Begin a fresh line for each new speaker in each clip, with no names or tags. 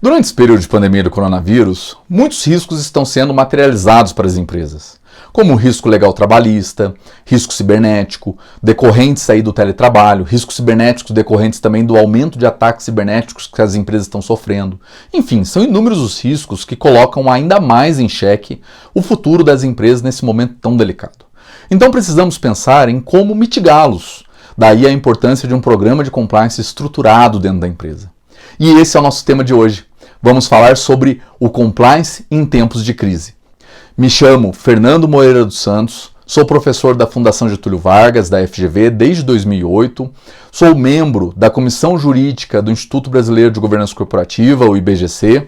Durante esse período de pandemia do coronavírus, muitos riscos estão sendo materializados para as empresas, como o risco legal trabalhista, risco cibernético, decorrentes aí do teletrabalho, riscos cibernéticos decorrentes também do aumento de ataques cibernéticos que as empresas estão sofrendo. Enfim, são inúmeros os riscos que colocam ainda mais em xeque o futuro das empresas nesse momento tão delicado. Então precisamos pensar em como mitigá-los. Daí a importância de um programa de compliance estruturado dentro da empresa. E esse é o nosso tema de hoje. Vamos falar sobre o compliance em tempos de crise. Me chamo Fernando Moreira dos Santos, sou professor da Fundação Getúlio Vargas, da FGV, desde 2008, sou membro da Comissão Jurídica do Instituto Brasileiro de Governança Corporativa, o IBGC,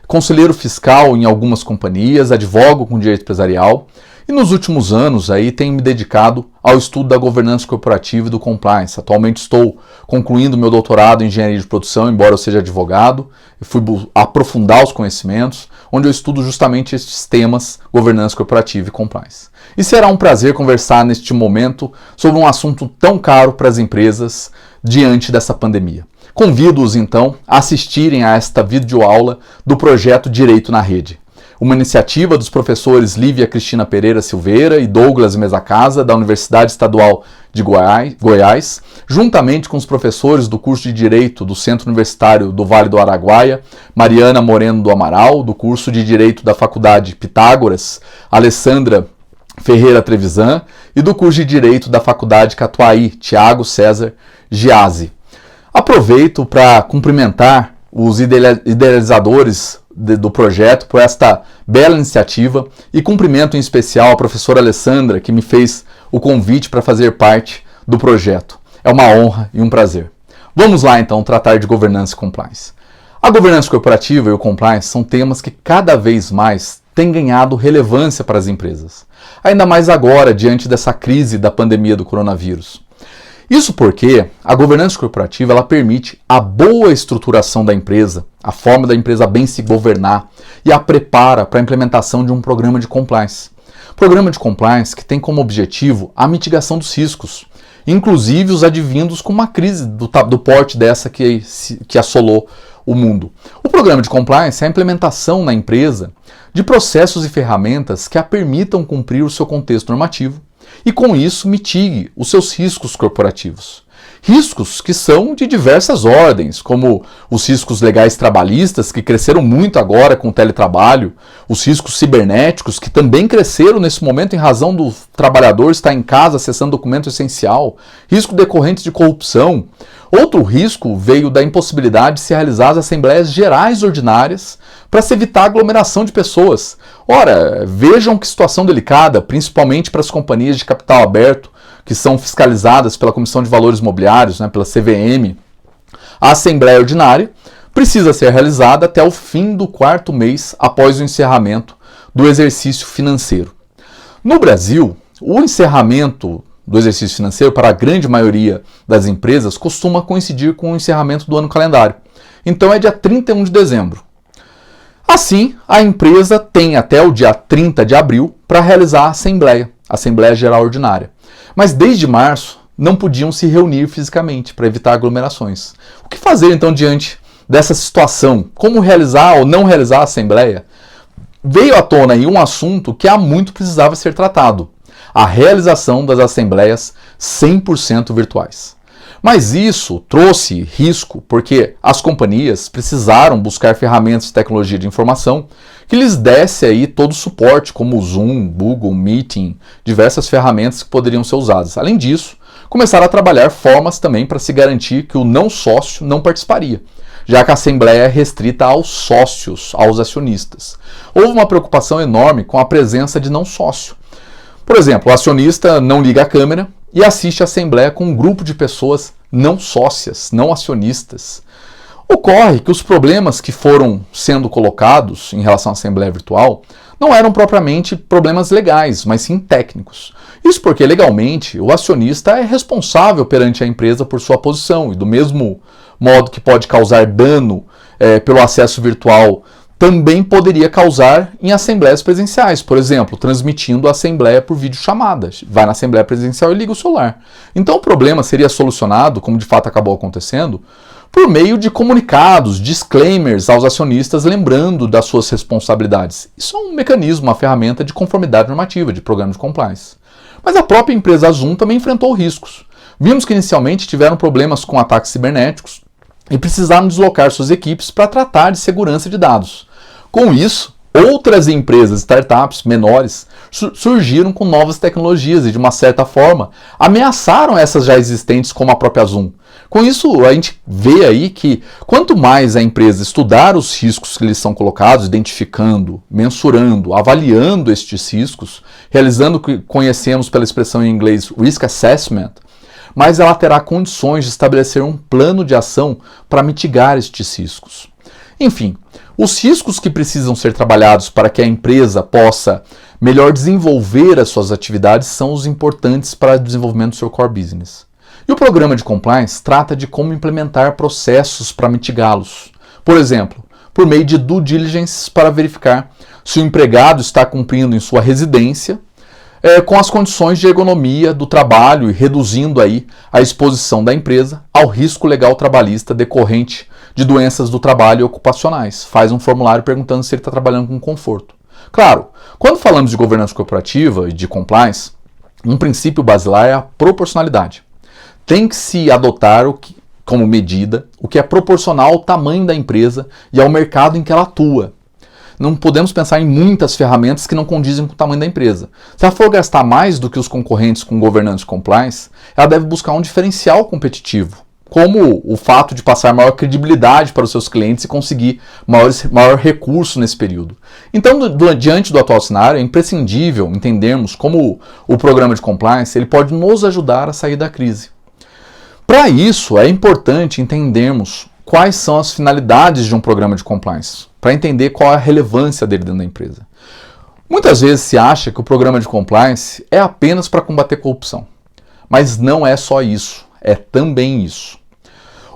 conselheiro fiscal em algumas companhias, advogo com direito empresarial e nos últimos anos aí tenho me dedicado ao estudo da governança corporativa e do compliance. Atualmente estou concluindo meu doutorado em engenharia de produção, embora eu seja advogado, e fui aprofundar os conhecimentos, onde eu estudo justamente estes temas, governança corporativa e compliance. E será um prazer conversar neste momento sobre um assunto tão caro para as empresas diante dessa pandemia. Convido-os então a assistirem a esta videoaula do projeto Direito na Rede, uma iniciativa dos professores Lívia Cristina Pereira Silveira e Douglas Mesa Casa, da Universidade Estadual de Goiás, juntamente com os professores do curso de Direito do Centro Universitário do Vale do Araguaia, Mariana Moreno do Amaral, do curso de Direito da Faculdade Pitágoras, Alessandra Ferreira Trevisan, e do curso de Direito da Faculdade Catuaí, Tiago César Giazzi. Aproveito para cumprimentar os idealizadores do projeto por esta bela iniciativa e cumprimento em especial a professora Alessandra, que me fez o convite para fazer parte do projeto. É uma honra e um prazer. Vamos lá então tratar de governança e compliance. A governança corporativa e o compliance são temas que cada vez mais têm ganhado relevância para as empresas, ainda mais agora diante dessa crise da pandemia do coronavírus. Isso porque a governança corporativa ela permite a boa estruturação da empresa, a forma da empresa bem se governar e a prepara para a implementação de um programa de compliance. Programa de compliance que tem como objetivo a mitigação dos riscos, inclusive os advindos com uma crise do porte dessa que assolou o mundo. O programa de compliance é a implementação na empresa de processos e ferramentas que a permitam cumprir o seu contexto normativo, e com isso mitigue os seus riscos corporativos. Riscos que são de diversas ordens, como os riscos legais trabalhistas, que cresceram muito agora com o teletrabalho, os riscos cibernéticos, que também cresceram nesse momento em razão do trabalhador estar em casa acessando documento essencial, risco decorrente de corrupção. Outro risco veio da impossibilidade de se realizar as assembleias gerais ordinárias para se evitar aglomeração de pessoas. Ora, vejam que situação delicada, principalmente para as companhias de capital aberto, que são fiscalizadas pela Comissão de Valores Mobiliários, pela CVM. A assembleia ordinária precisa ser realizada até o fim do 4º mês após o encerramento do exercício financeiro. No Brasil, o encerramento do exercício financeiro, para a grande maioria das empresas, costuma coincidir com o encerramento do ano calendário. Então é dia 31 de dezembro. Assim, a empresa tem até o dia 30 de abril para realizar a Assembleia Geral Ordinária. Mas desde março não podiam se reunir fisicamente para evitar aglomerações. O que fazer então diante dessa situação? Como realizar ou não realizar a Assembleia? Veio à tona aí um assunto que há muito precisava ser tratado: a realização das assembleias 100% virtuais. Mas isso trouxe risco porque as companhias precisaram buscar ferramentas de tecnologia de informação que lhes desse aí todo o suporte, como o Zoom, Google Meeting, diversas ferramentas que poderiam ser usadas. Além disso, começaram a trabalhar formas também para se garantir que o não sócio não participaria, já que a assembleia é restrita aos sócios, aos acionistas. Houve uma preocupação enorme com a presença de não sócio. Por exemplo, o acionista não liga a câmera e assiste a assembleia com um grupo de pessoas não sócias, não acionistas. Ocorre que os problemas que foram sendo colocados em relação à assembleia virtual não eram propriamente problemas legais, mas sim técnicos. Isso porque, legalmente, o acionista é responsável perante a empresa por sua posição, e do mesmo modo que pode causar dano pelo acesso virtual, também poderia causar em assembleias presenciais, por exemplo, transmitindo a assembleia por videochamada. Vai na assembleia presencial e liga o celular. Então o problema seria solucionado, como de fato acabou acontecendo, por meio de comunicados, disclaimers aos acionistas lembrando das suas responsabilidades. Isso é um mecanismo, uma ferramenta de conformidade normativa, de programa de compliance. Mas a própria empresa Zoom também enfrentou riscos. Vimos que inicialmente tiveram problemas com ataques cibernéticos e precisaram deslocar suas equipes para tratar de segurança de dados. Com isso, outras empresas, startups menores, surgiram com novas tecnologias e, de uma certa forma, ameaçaram essas já existentes, como a própria Zoom. Com isso, a gente vê aí que quanto mais a empresa estudar os riscos que lhes são colocados, identificando, mensurando, avaliando estes riscos, realizando o que conhecemos pela expressão em inglês Risk Assessment, mais ela terá condições de estabelecer um plano de ação para mitigar estes riscos. Enfim, os riscos que precisam ser trabalhados para que a empresa possa melhor desenvolver as suas atividades são os importantes para o desenvolvimento do seu core business. E o programa de compliance trata de como implementar processos para mitigá-los. Por exemplo, por meio de due diligence para verificar se o empregado está cumprindo em sua residência com as condições de ergonomia do trabalho e reduzindo aí a exposição da empresa ao risco legal trabalhista decorrente de doenças do trabalho e ocupacionais. Faz um formulário perguntando se ele está trabalhando com conforto. Claro, quando falamos de governança corporativa e de compliance, um princípio basilar é a proporcionalidade. Tem que se adotar como medida o que é proporcional ao tamanho da empresa e ao mercado em que ela atua. Não podemos pensar em muitas ferramentas que não condizem com o tamanho da empresa. Se ela for gastar mais do que os concorrentes com governança e compliance, ela deve buscar um diferencial competitivo, como o fato de passar maior credibilidade para os seus clientes e conseguir maior recurso nesse período. Então, diante do atual cenário, é imprescindível entendermos como o programa de compliance ele pode nos ajudar a sair da crise. Para isso, é importante entendermos quais são as finalidades de um programa de compliance, para entender qual é a relevância dele dentro da empresa. Muitas vezes se acha que o programa de compliance é apenas para combater corrupção, mas não é só isso, é também isso.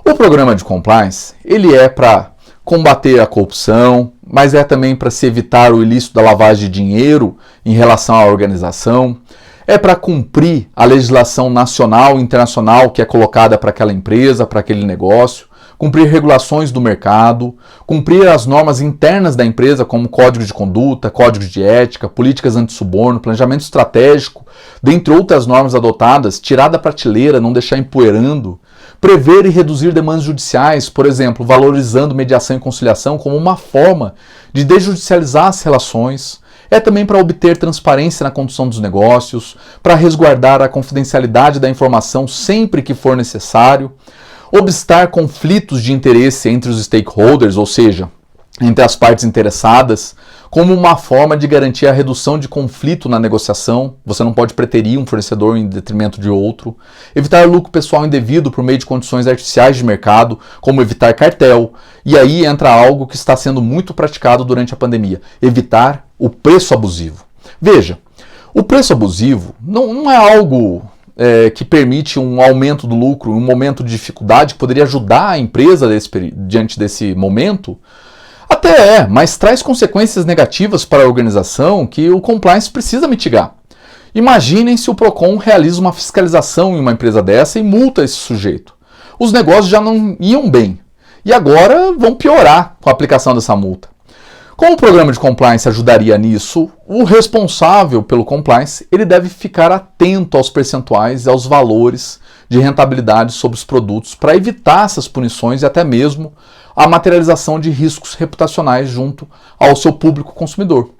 O programa de compliance, ele é para combater a corrupção, mas é também para se evitar o ilícito da lavagem de dinheiro em relação à organização, é para cumprir a legislação nacional e internacional que é colocada para aquela empresa, para aquele negócio, cumprir regulações do mercado, cumprir as normas internas da empresa, como código de conduta, código de ética, políticas anti-suborno, planejamento estratégico, dentre outras normas adotadas, tirar da prateleira, não deixar empoeirando, prever e reduzir demandas judiciais, por exemplo, valorizando mediação e conciliação como uma forma de desjudicializar as relações. É também para obter transparência na condução dos negócios, para resguardar a confidencialidade da informação sempre que for necessário, obstar conflitos de interesse entre os stakeholders, ou seja, entre as partes interessadas, como uma forma de garantir a redução de conflito na negociação. Você não pode preterir um fornecedor em detrimento de outro. Evitar lucro pessoal indevido por meio de condições artificiais de mercado, como evitar cartel. E aí entra algo que está sendo muito praticado durante a pandemia: evitar o preço abusivo. Veja, o preço abusivo não é algo que permite um aumento do lucro em um momento de dificuldade que poderia ajudar a empresa diante desse momento. Até mas traz consequências negativas para a organização que o compliance precisa mitigar. Imaginem se o PROCON realiza uma fiscalização em uma empresa dessa e multa esse sujeito. Os negócios já não iam bem e agora vão piorar com a aplicação dessa multa. Como o programa de compliance ajudaria nisso, o responsável pelo compliance ele deve ficar atento aos percentuais e aos valores de rentabilidade sobre os produtos para evitar essas punições e até mesmo a materialização de riscos reputacionais junto ao seu público consumidor.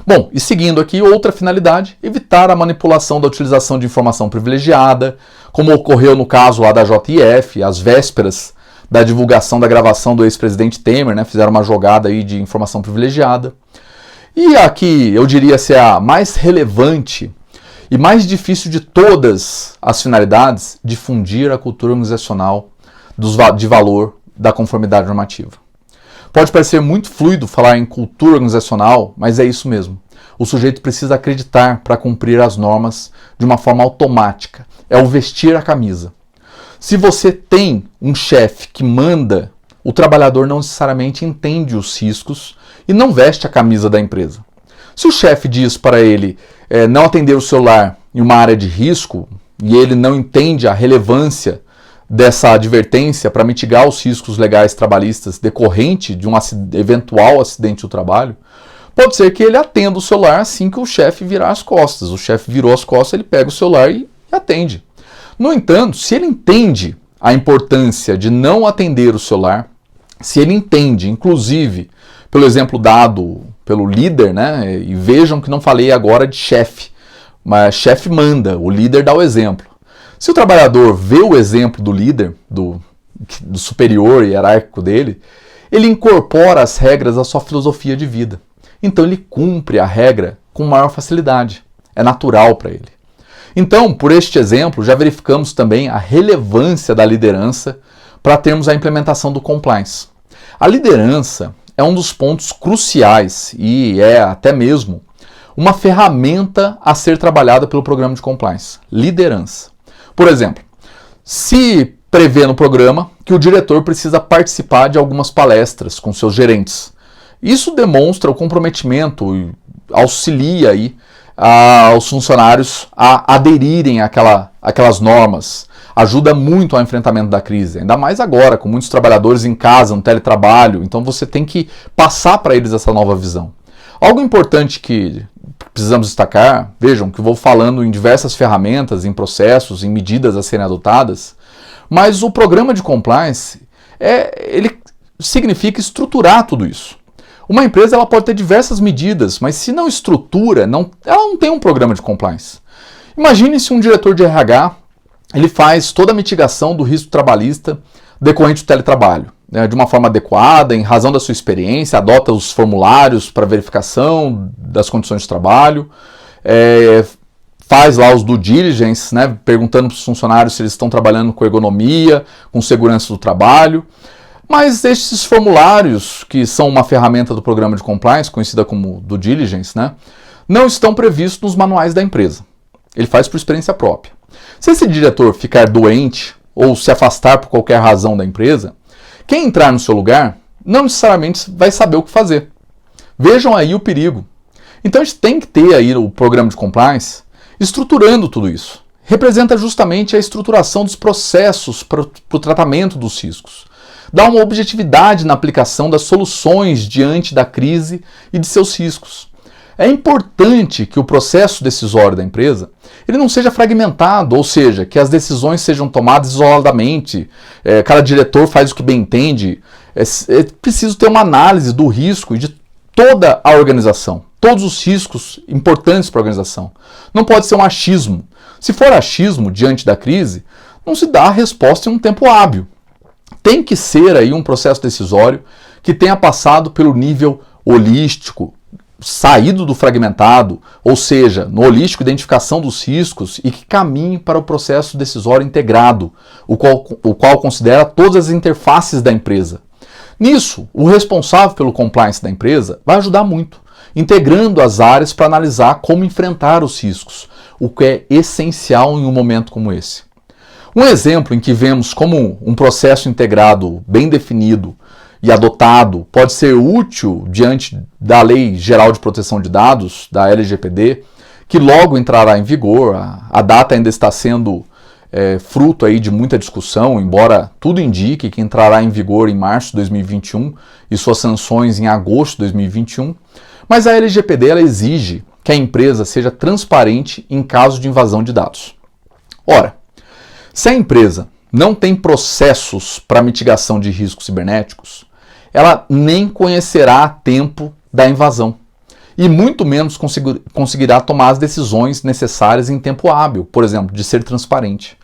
Bom, e seguindo aqui, outra finalidade, evitar a manipulação da utilização de informação privilegiada, como ocorreu no caso lá da JF, às vésperas da divulgação da gravação do ex-presidente Temer, né, fizeram uma jogada aí de informação privilegiada. E aqui eu diria ser a mais relevante e mais difícil de todas as finalidades, difundir a cultura organizacional de valor da conformidade normativa. Pode parecer muito fluido falar em cultura organizacional, mas é isso mesmo. O sujeito precisa acreditar para cumprir as normas de uma forma automática. É o vestir a camisa. Se você tem um chefe que manda, o trabalhador não necessariamente entende os riscos e não veste a camisa da empresa. Se o chefe diz para ele não atender o celular em uma área de risco e ele não entende a relevância dessa advertência para mitigar os riscos legais trabalhistas decorrente de um eventual acidente do trabalho, pode ser que ele atenda o celular assim que o chefe virar as costas. O chefe virou as costas, ele pega o celular e atende. No entanto, se ele entende a importância de não atender o celular, se ele entende, inclusive, pelo exemplo dado pelo líder, né, e vejam que não falei agora de chefe, mas chefe manda, o líder dá o exemplo. Se o trabalhador vê o exemplo do líder, do superior hierárquico dele, ele incorpora as regras à sua filosofia de vida. Então ele cumpre a regra com maior facilidade. É natural para ele. Então, por este exemplo, já verificamos também a relevância da liderança para termos a implementação do compliance. A liderança é um dos pontos cruciais e é até mesmo uma ferramenta a ser trabalhada pelo programa de compliance. Liderança. Por exemplo, se prevê no programa que o diretor precisa participar de algumas palestras com seus gerentes. Isso demonstra o comprometimento e auxilia aí aos funcionários a aderirem àquelas normas. Ajuda muito ao enfrentamento da crise, ainda mais agora, com muitos trabalhadores em casa, no teletrabalho. Então você tem que passar para eles essa nova visão. Algo importante que precisamos destacar, vejam que eu vou falando em diversas ferramentas, em processos, em medidas a serem adotadas, mas o programa de compliance, ele significa estruturar tudo isso. Uma empresa ela pode ter diversas medidas, mas se não estrutura, ela não tem um programa de compliance. Imagine se um diretor de RH ele faz toda a mitigação do risco trabalhista decorrente do teletrabalho, né, de uma forma adequada, em razão da sua experiência, adota os formulários para verificação das condições de trabalho, faz lá os due diligence, né, perguntando para os funcionários se eles estão trabalhando com ergonomia, com segurança do trabalho. Mas esses formulários, que são uma ferramenta do programa de compliance, conhecida como due diligence, né, não estão previstos nos manuais da empresa. Ele faz por experiência própria. Se esse diretor ficar doente ou se afastar por qualquer razão da empresa, quem entrar no seu lugar não necessariamente vai saber o que fazer. Vejam aí o perigo. Então a gente tem que ter aí o programa de compliance estruturando tudo isso. Representa justamente a estruturação dos processos para o tratamento dos riscos. Dá uma objetividade na aplicação das soluções diante da crise e de seus riscos. É importante que o processo decisório da empresa ele não seja fragmentado, ou seja, que as decisões sejam tomadas isoladamente, cada diretor faz o que bem entende. É preciso ter uma análise do risco e de toda a organização, todos os riscos importantes para a organização. Não pode ser um achismo. Se for achismo diante da crise, não se dá a resposta em um tempo hábil. Tem que ser aí um processo decisório que tenha passado pelo nível holístico, saído do fragmentado, ou seja, no holístico identificação dos riscos e que caminhe para o processo decisório integrado, o qual considera todas as interfaces da empresa. Nisso, o responsável pelo compliance da empresa vai ajudar muito, integrando as áreas para analisar como enfrentar os riscos, o que é essencial em um momento como esse. Um exemplo em que vemos como um processo integrado bem definido e adotado pode ser útil diante da Lei Geral de Proteção de Dados, da LGPD, que logo entrará em vigor. A data ainda está sendo fruto aí de muita discussão, embora tudo indique que entrará em vigor em março de 2021 e suas sanções em agosto de 2021. Mas a LGPD ela exige que a empresa seja transparente em caso de invasão de dados. Ora, se a empresa não tem processos para mitigação de riscos cibernéticos, ela nem conhecerá a tempo da invasão e muito menos conseguirá tomar as decisões necessárias em tempo hábil, por exemplo, de ser transparente.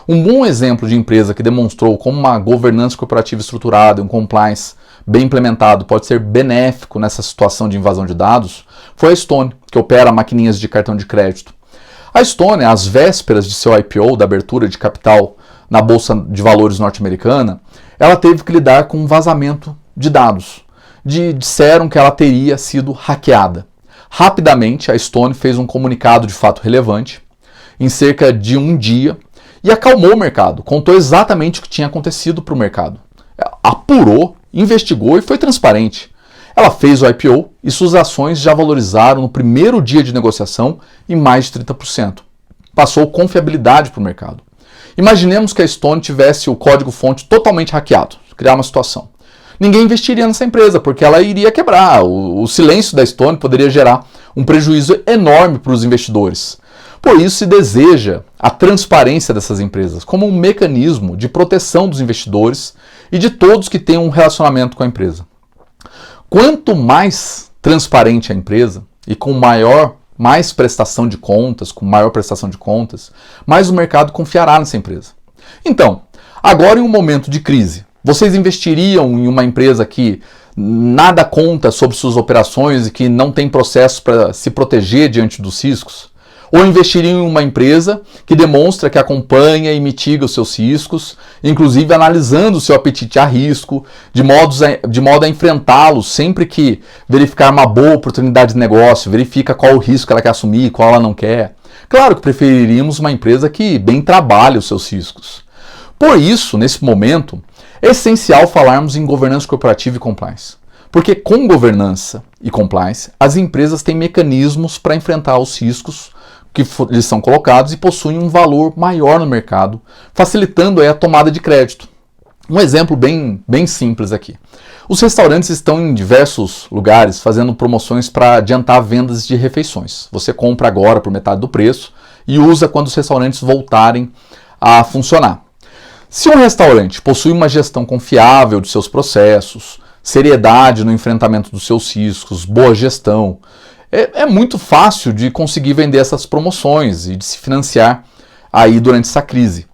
Um bom exemplo de empresa que demonstrou como uma governança corporativa estruturada, um compliance bem implementado pode ser benéfico nessa situação de invasão de dados foi a Stone, que opera maquininhas de cartão de crédito. A Stone, às vésperas de seu IPO, da abertura de capital na Bolsa de Valores norte-americana, ela teve que lidar com um vazamento de dados. Disseram que ela teria sido hackeada. Rapidamente, a Stone fez um comunicado de fato relevante, em cerca de um dia, e acalmou o mercado, contou exatamente o que tinha acontecido para o mercado. Apurou, investigou e foi transparente. Ela fez o IPO e suas ações já valorizaram no primeiro dia de negociação em mais de 30%. Passou confiabilidade para o mercado. Imaginemos que a Stone tivesse o código-fonte totalmente hackeado. Vou criar uma situação. Ninguém investiria nessa empresa, porque ela iria quebrar. O silêncio da Stone poderia gerar um prejuízo enorme para os investidores. Por isso se deseja a transparência dessas empresas como um mecanismo de proteção dos investidores e de todos que têm um relacionamento com a empresa. Quanto mais transparente a empresa e com mais prestação de contas, com maior prestação de contas, mais o mercado confiará nessa empresa. Então, agora em um momento de crise, vocês investiriam em uma empresa que nada conta sobre suas operações e que não tem processo para se proteger diante dos riscos? Ou investiriam em uma empresa que demonstra que acompanha e mitiga os seus riscos, inclusive analisando o seu apetite a risco, de modo a enfrentá-los sempre que verificar uma boa oportunidade de negócio, verifica qual o risco que ela quer assumir e qual ela não quer? Claro que preferiríamos uma empresa que bem trabalhe os seus riscos. Por isso, nesse momento, é essencial falarmos em governança corporativa e compliance. Porque com governança e compliance, as empresas têm mecanismos para enfrentar os riscos que lhes são colocados e possuem um valor maior no mercado, facilitando aí a tomada de crédito. Um exemplo bem simples aqui. Os restaurantes estão em diversos lugares fazendo promoções para adiantar vendas de refeições. Você compra agora por metade do preço e usa quando os restaurantes voltarem a funcionar. Se um restaurante possui uma gestão confiável de seus processos, seriedade no enfrentamento dos seus riscos, boa gestão, é muito fácil de conseguir vender essas promoções e de se financiar aí durante essa crise.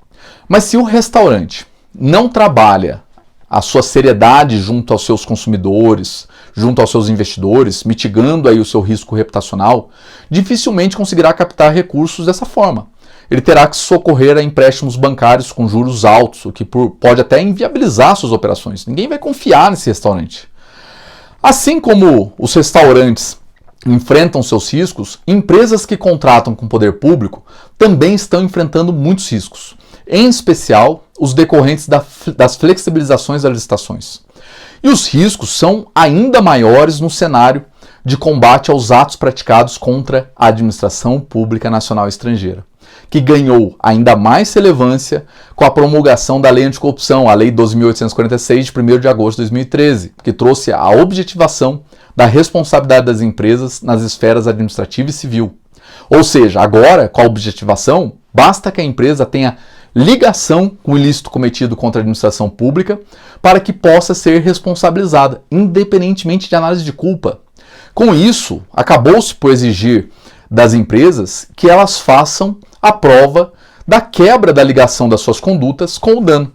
Mas se o restaurante não trabalha a sua seriedade junto aos seus consumidores, junto aos seus investidores, mitigando aí o seu risco reputacional, dificilmente conseguirá captar recursos dessa forma. Ele terá que socorrer a empréstimos bancários com juros altos, o que pode até inviabilizar suas operações. Ninguém vai confiar nesse restaurante. Assim como os restaurantes enfrentam seus riscos, empresas que contratam com o poder público também estão enfrentando muitos riscos, em especial os decorrentes das flexibilizações das licitações. E os riscos são ainda maiores no cenário de combate aos atos praticados contra a administração pública nacional e estrangeira, que ganhou ainda mais relevância com a promulgação da Lei Anticorrupção, a Lei 12.846, de 1º de agosto de 2013, que trouxe a objetivação da responsabilidade das empresas nas esferas administrativa e civil. Ou seja, agora, com a objetivação, basta que a empresa tenha ligação com o ilícito cometido contra a administração pública para que possa ser responsabilizada, independentemente de análise de culpa. Com isso, acabou-se por exigir das empresas que elas façam a prova da quebra da ligação das suas condutas com o dano.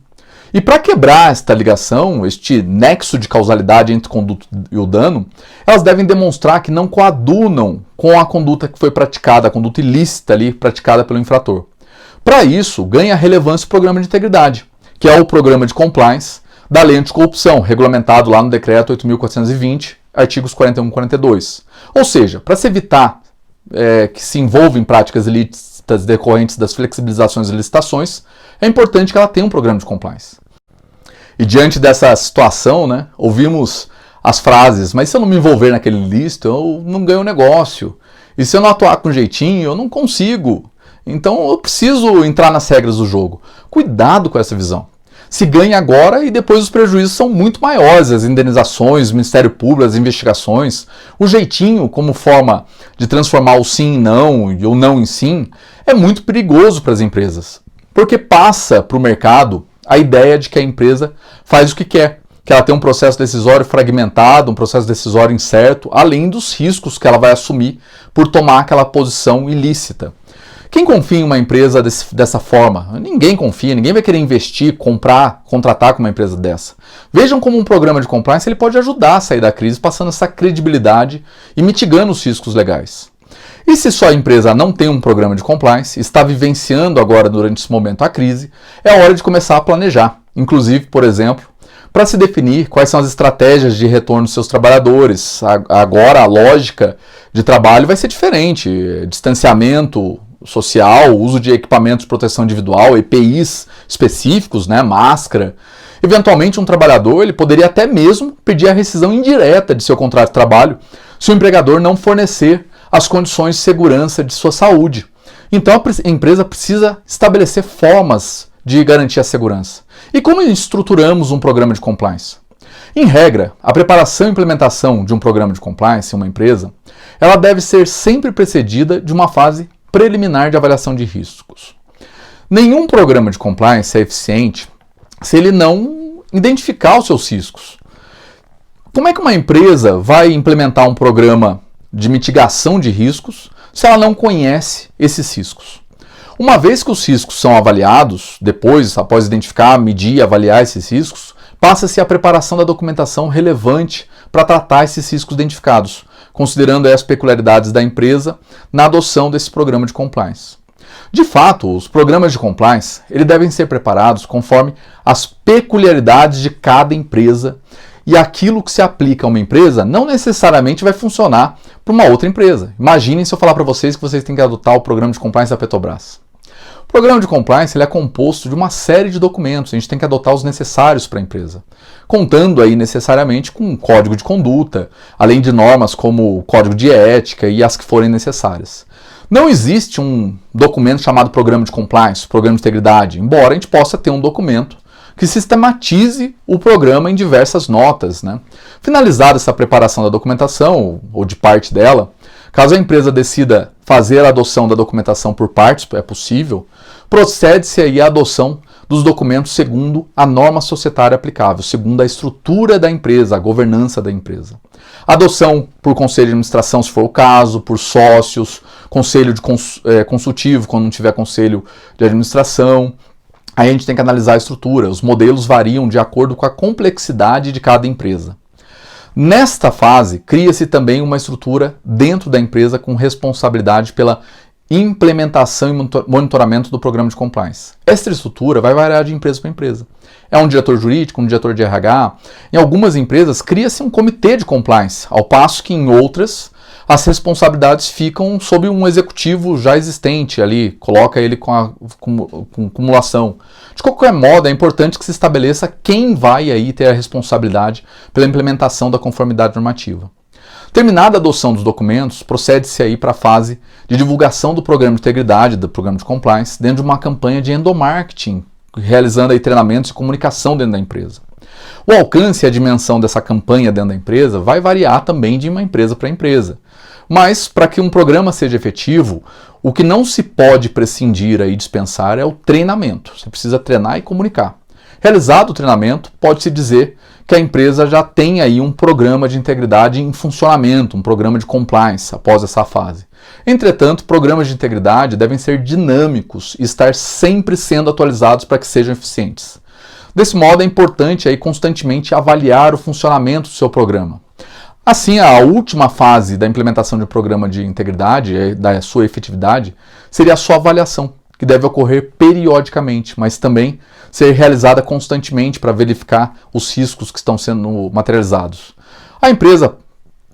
E para quebrar esta ligação, este nexo de causalidade entre conduta e o dano, elas devem demonstrar que não coadunam com a conduta que foi praticada, a conduta ilícita ali praticada pelo infrator. Para isso, ganha relevância o programa de integridade, que é o programa de compliance da Lei Anticorrupção, regulamentado lá no Decreto 8.420, artigos 41 e 42. Ou seja, para se evitar que se envolva em práticas ilícitas decorrentes das flexibilizações e licitações, é importante que ela tenha um programa de compliance. E diante dessa situação, ouvimos as frases: mas se eu não me envolver naquele ilícito, eu não ganho negócio. E se eu não atuar com jeitinho, eu não consigo. Então eu preciso entrar nas regras do jogo. Cuidado com essa visão. Se ganha agora e depois os prejuízos são muito maiores, as indenizações, o Ministério Público, as investigações. O jeitinho como forma de transformar o sim em não e o não em sim é muito perigoso para as empresas, porque passa para o mercado a ideia de que a empresa faz o que quer, que ela tem um processo decisório fragmentado, um processo decisório incerto, além dos riscos que ela vai assumir por tomar aquela posição ilícita. Quem confia em uma empresa dessa forma? Ninguém confia, ninguém vai querer investir, comprar, contratar com uma empresa dessa. Vejam como um programa de compliance ele pode ajudar a sair da crise, passando essa credibilidade e mitigando os riscos legais. E se sua empresa não tem um programa de compliance, está vivenciando agora durante esse momento a crise, é hora de começar a planejar. Inclusive, por exemplo, para se definir quais são as estratégias de retorno dos seus trabalhadores. Agora a lógica de trabalho vai ser diferente, distanciamento social, uso de equipamentos de proteção individual, EPIs específicos, máscara. Eventualmente um trabalhador ele poderia até mesmo pedir a rescisão indireta de seu contrato de trabalho se o empregador não fornecer as condições de segurança de sua saúde. Então a empresa precisa estabelecer formas de garantir a segurança? E como estruturamos um programa de compliance? Em regra, a preparação e implementação de um programa de compliance em uma empresa, ela deve ser sempre precedida de uma fase preliminar de avaliação de riscos. Nenhum programa de compliance é eficiente se ele não identificar os seus riscos. Como é que uma empresa vai implementar um programa de mitigação de riscos se ela não conhece esses riscos? Uma vez que os riscos são avaliados, depois, após identificar, medir e avaliar esses riscos, passa-se a preparação da documentação relevante para tratar esses riscos identificados, considerando as peculiaridades da empresa na adoção desse programa de compliance. De fato, os programas de compliance eles devem ser preparados conforme as peculiaridades de cada empresa, e aquilo que se aplica a uma empresa não necessariamente vai funcionar para uma outra empresa. Imaginem se eu falar para vocês que vocês têm que adotar o programa de compliance da Petrobras. O programa de compliance ele é composto de uma série de documentos, a gente tem que adotar os necessários para a empresa, contando aí necessariamente com um código de conduta, além de normas como o código de ética e as que forem necessárias. Não existe um documento chamado programa de compliance, programa de integridade, embora a gente possa ter um documento que sistematize o programa em diversas notas, né? Finalizada essa preparação da documentação, ou de parte dela, caso a empresa decida fazer a adoção da documentação por partes, é possível, procede-se aí à adoção dos documentos segundo a norma societária aplicável, segundo a estrutura da empresa, a governança da empresa. Adoção por conselho de administração, se for o caso, por sócios, conselho de consultivo, quando não tiver conselho de administração. Aí a gente tem que analisar a estrutura. Os modelos variam de acordo com a complexidade de cada empresa. Nesta fase, cria-se também uma estrutura dentro da empresa com responsabilidade pela implementação e monitoramento do programa de compliance. Esta estrutura vai variar de empresa para empresa. É um diretor jurídico, um diretor de RH. Em algumas empresas, cria-se um comitê de compliance, ao passo que em outras, as responsabilidades ficam sob um executivo já existente ali, coloca ele com cumulação. De qualquer modo, é importante que se estabeleça quem vai aí ter a responsabilidade pela implementação da conformidade normativa. Terminada a adoção dos documentos, procede-se aí para a fase de divulgação do programa de integridade, do programa de compliance, dentro de uma campanha de endomarketing, realizando aí treinamentos e comunicação dentro da empresa. O alcance e a dimensão dessa campanha dentro da empresa vai variar também de uma empresa para empresa. Mas, para que um programa seja efetivo, o que não se pode prescindir e dispensar é o treinamento. Você precisa treinar e comunicar. Realizado o treinamento, pode-se dizer que a empresa já tem aí um programa de integridade em funcionamento, um programa de compliance após essa fase. Entretanto, programas de integridade devem ser dinâmicos e estar sempre sendo atualizados para que sejam eficientes. Desse modo, é importante aí constantemente avaliar o funcionamento do seu programa. Assim, a última fase da implementação de um programa de integridade, da sua efetividade, seria a sua avaliação, que deve ocorrer periodicamente, mas também ser realizada constantemente para verificar os riscos que estão sendo materializados. A empresa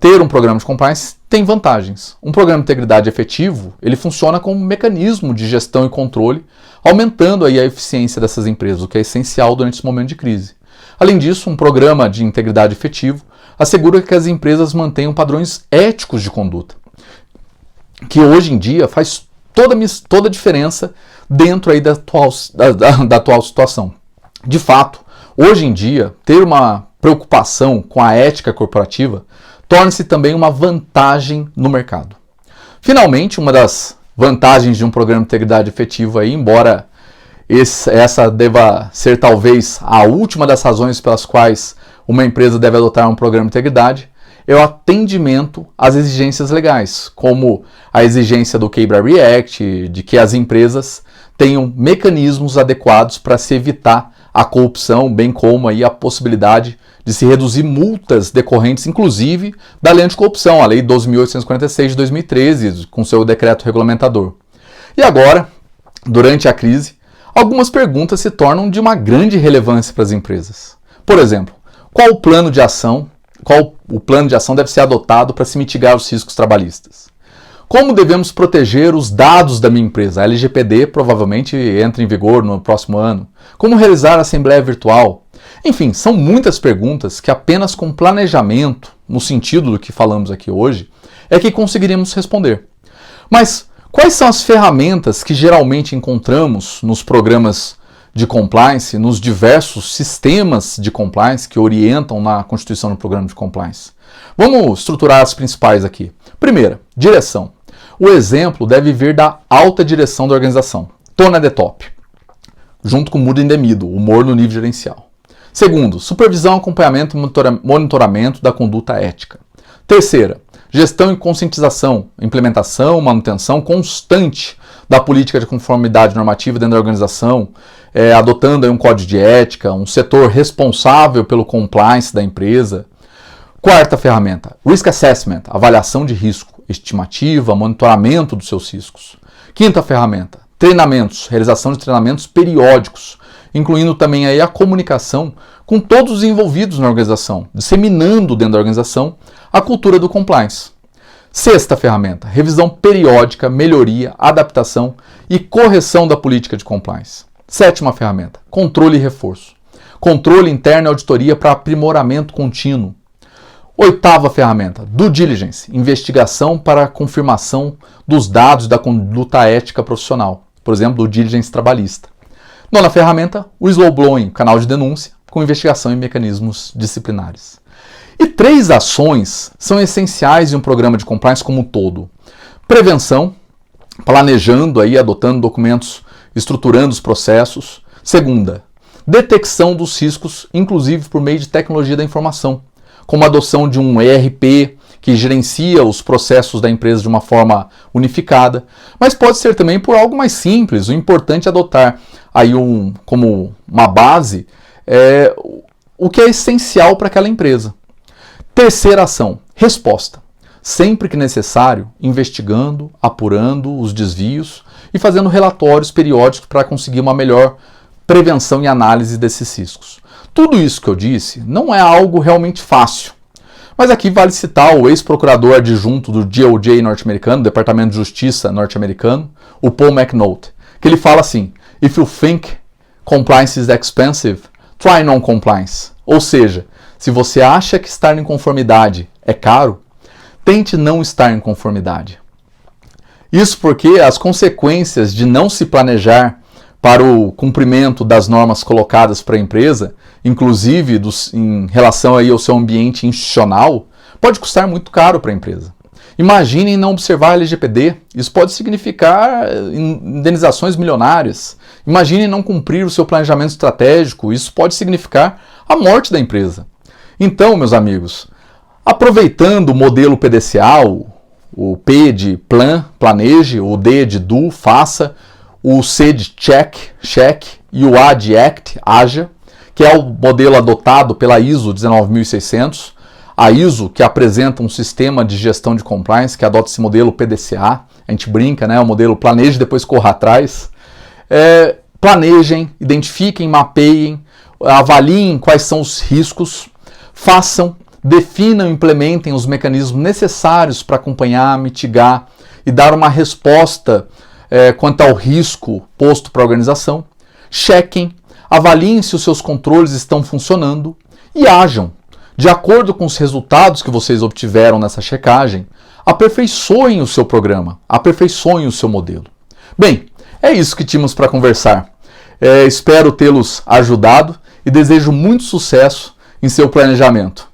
ter um programa de compliance tem vantagens. Um programa de integridade efetivo, ele funciona como um mecanismo de gestão e controle, aumentando aí a eficiência dessas empresas, o que é essencial durante esse momento de crise. Além disso, um programa de integridade efetivo assegura que as empresas mantenham padrões éticos de conduta, que hoje em dia faz toda a diferença dentro aí da atual situação. De fato, hoje em dia, ter uma preocupação com a ética corporativa torna-se também uma vantagem no mercado. Finalmente, uma das vantagens de um programa de integridade efetivo, aí, embora essa deva ser talvez a última das razões pelas quais uma empresa deve adotar um programa de integridade, é o atendimento às exigências legais, como a exigência do KBRA Act, de que as empresas tenham mecanismos adequados para se evitar a corrupção, bem como aí a possibilidade de se reduzir multas decorrentes, inclusive, da Lei Anticorrupção, a Lei 12.846 de 2013, com seu decreto regulamentador. E agora, durante a crise, algumas perguntas se tornam de uma grande relevância para as empresas. Por exemplo, qual o plano de ação deve ser adotado para se mitigar os riscos trabalhistas? Como devemos proteger os dados da minha empresa? A LGPD provavelmente entra em vigor no próximo ano. Como realizar a assembleia virtual? Enfim, são muitas perguntas que apenas com planejamento, no sentido do que falamos aqui hoje, é que conseguiremos responder. Mas quais são as ferramentas que geralmente encontramos nos programas de compliance nos diversos sistemas de compliance que orientam na constituição do programa de compliance. Vamos estruturar as principais aqui. Primeira, direção. O exemplo deve vir da alta direção da organização, tone at the top, junto com o mood in the middle, humor no nível gerencial. Segundo, supervisão, acompanhamento e monitoramento da conduta ética. Terceira, gestão e conscientização, implementação, manutenção constante da política de conformidade normativa dentro da organização, adotando aí um código de ética, um setor responsável pelo compliance da empresa. Quarta ferramenta, Risk Assessment, avaliação de risco, estimativa, monitoramento dos seus riscos. Quinta ferramenta, treinamentos, realização de treinamentos periódicos, incluindo também aí a comunicação com todos os envolvidos na organização, disseminando dentro da organização a cultura do compliance. Sexta ferramenta, revisão periódica, melhoria, adaptação e correção da política de compliance. Sétima ferramenta, controle e reforço. Controle interno e auditoria para aprimoramento contínuo. Oitava ferramenta, due diligence, investigação para a confirmação dos dados da conduta ética profissional, por exemplo, due diligence trabalhista. Nona ferramenta, o whistleblowing, canal de denúncia, com investigação e mecanismos disciplinares. E 3 ações são essenciais em um programa de compliance como um todo. Prevenção, planejando aí, adotando documentos, estruturando os processos. Segunda, detecção dos riscos, inclusive por meio de tecnologia da informação, como a adoção de um ERP que gerencia os processos da empresa de uma forma unificada, mas pode ser também por algo mais simples. O importante é adotar aí como uma base o que é essencial para aquela empresa. Terceira ação, resposta. Sempre que necessário, investigando, apurando os desvios e fazendo relatórios periódicos para conseguir uma melhor prevenção e análise desses riscos. Tudo isso que eu disse não é algo realmente fácil. Mas aqui vale citar o ex-procurador adjunto do DOJ norte-americano, Departamento de Justiça norte-americano, o Paul McNaught, que ele fala assim: "If you think compliance is expensive, try non-compliance." Ou seja, se você acha que estar em conformidade é caro, tente não estar em conformidade. Isso porque as consequências de não se planejar para o cumprimento das normas colocadas para a empresa, inclusive em relação aí ao seu ambiente institucional, pode custar muito caro para a empresa. Imaginem não observar a LGPD, isso pode significar indenizações milionárias. Imaginem não cumprir o seu planejamento estratégico, isso pode significar a morte da empresa. Então, meus amigos, aproveitando o modelo PDCA, o P de plan, planeje, o D de do, faça, o C de check e o A de act, haja, que é o modelo adotado pela ISO 19600, a ISO que apresenta um sistema de gestão de compliance que adota esse modelo PDCA, a gente brinca, né, o modelo planeje e depois corra atrás. Planejem, identifiquem, mapeiem, avaliem quais são os riscos, façam, definam e implementem os mecanismos necessários para acompanhar, mitigar e dar uma resposta quanto ao risco posto para a organização. Chequem, avaliem se os seus controles estão funcionando e ajam. De acordo com os resultados que vocês obtiveram nessa checagem, aperfeiçoem o seu programa, aperfeiçoem o seu modelo. Bem, é isso que tínhamos para conversar. Espero tê-los ajudado e desejo muito sucesso em seu planejamento.